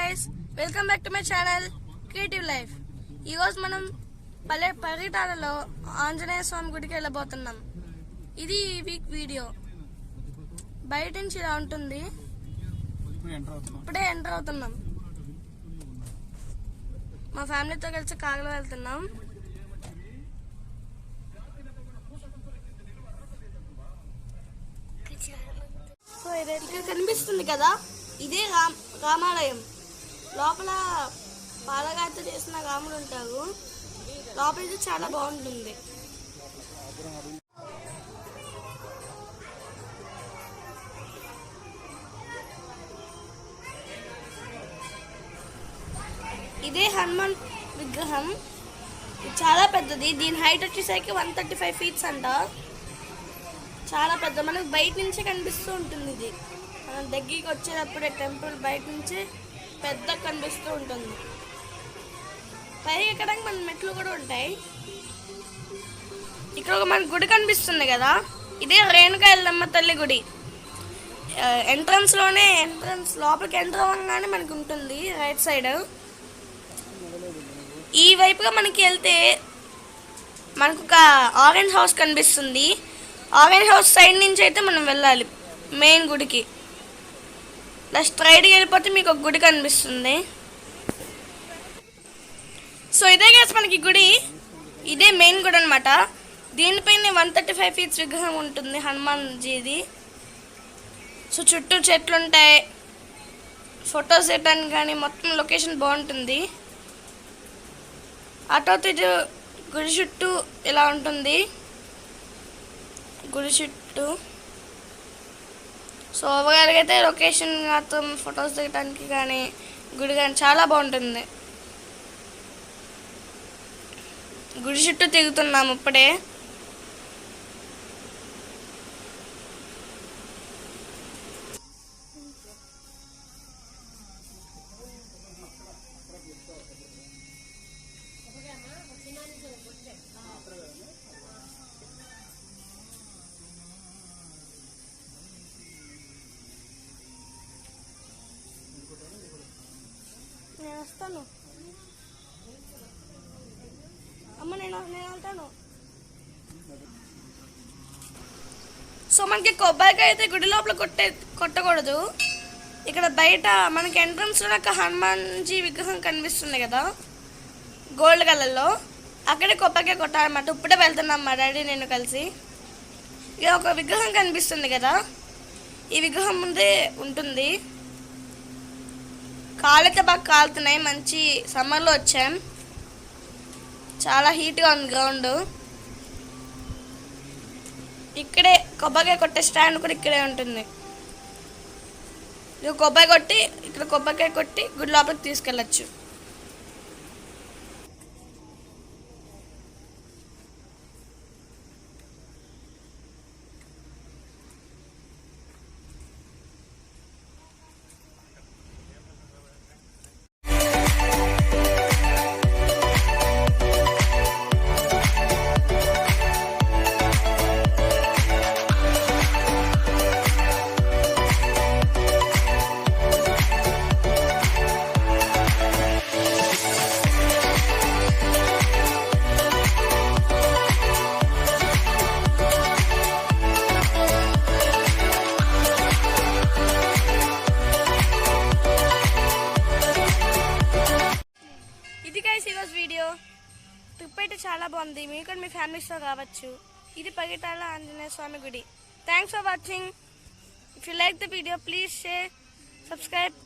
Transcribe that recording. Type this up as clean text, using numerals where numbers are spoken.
guys, welcome back to my channel Creative Life. ఈ రోజు మనం పరిటాలలో ఆంజనేయ స్వామి గుడికి వెళ్ళబోతున్నాం. ఇది ఈ వీక్ వీడియో. బయట నుంచి ఇలా ఉంటుంది. ఇప్పుడే ఎంటర్ అవుతున్నాం. మా ఫ్యామిలీతో కలిసి కార్లో వెళ్తున్నాం. సో ఇది ఇక్కడ కనిపిస్తుంది కదా, ఇదే రామాలయం. లోపల పాలగాయతో చేసిన రాములు ఉంటారు. లోపల ఇది చాలా బాగుంటుంది. ఇదే హనుమాన్ విగ్రహం. ఇది చాలా పెద్దది. దీని హైట్ వచ్చేసరికి 135 feet అంట. చాలా పెద్ద, మనకు బయట నుంచే కనిపిస్తూ ఉంటుంది. ఇది మనం దగ్గరికి వచ్చేటప్పుడే టెంపుల్ బయట నుంచి పెద్ద కనిపిస్తూ ఉంటుంది. పైకి ఎక్కడానికి మన మెట్లు కూడా ఉంటాయి. ఇక్కడ ఒక మన గుడి కనిపిస్తుంది కదా, ఇదే రేణుకా ఎల్లమ్మ తల్లి గుడి. ఎంట్రన్స్ లోపలికి ఎంటర్ అవ్వగానే మనకి ఉంటుంది రైట్ సైడ్. ఈ వైపుగా మనకి వెళ్తే మనకు ఒక ఆరెంజ్ హౌస్ కనిపిస్తుంది. ఆరెంజ్ హౌస్ సైడ్ నుంచి అయితే మనం వెళ్ళాలి మెయిన్ గుడికి. ఇలా స్ట్రైట్గా వెళ్ళిపోతే మీకు ఒక గుడి కనిపిస్తుంది. సో ఇదే కదా మనకి గుడి. ఇదే మెయిన్ గుడి అనమాట. దీనిపైన 135 feet విగ్రహం ఉంటుంది హనుమాన్ జీది. సో చుట్టూ చెట్లు ఉంటాయి, ఫొటోస్ వేయడానికి కానీ మొత్తం లొకేషన్ బాగుంటుంది. అటో ఇటు గుడి చుట్టూ ఇలా ఉంటుంది. గుడి చుట్టూ సో ఓవరాల్గా అయితే లొకేషన్ మాత్రం ఫొటోస్ దిగడానికి కానీ గుడి కానీ చాలా బాగుంటుంది. గుడి చుట్టూ తిరుగుతున్నాము ఇప్పుడే. నేను వస్తాను అమ్మ, నేను వెళ్తాను. సో మనకి కొబ్బరికాయ అయితే గుడి లోపల కొట్టకూడదు. ఇక్కడ బయట మనకి ఎంట్రన్స్లో నాకు హనుమాన్జీ విగ్రహం కనిపిస్తుంది కదా గోల్డ్ కలర్లో, అక్కడే కొబ్బరికాయ కొట్టాలన్నమాట. ఇప్పుడే వెళ్తున్నాం మా డాడీ నేను కలిసి. ఇక ఒక విగ్రహం కనిపిస్తుంది కదా, ఈ విగ్రహం ముందే ఉంటుంది. కాళ్ళైతే బాగా కాలుతున్నాయి. మంచి సమ్మర్లో వచ్చాం, చాలా హీట్గా ఉంది గ్రౌండ్. ఇక్కడే కొబ్బరికాయ కొట్టే స్టాండ్ కూడా ఇక్కడే ఉంటుంది. ఇక కొబ్బరికాయ కొట్టి గుడి లోపలికి తీసుకెళ్ళచ్చు. వీడియో ట్రిప్ అయితే చాలా బాగుంది. మీరు కూడా మీ ఫ్యామిలీస్తో రావచ్చు. ఇది పరిటాల ఆంజనేయ స్వామి గుడి. Thanks for watching. If you like the video please share, subscribe.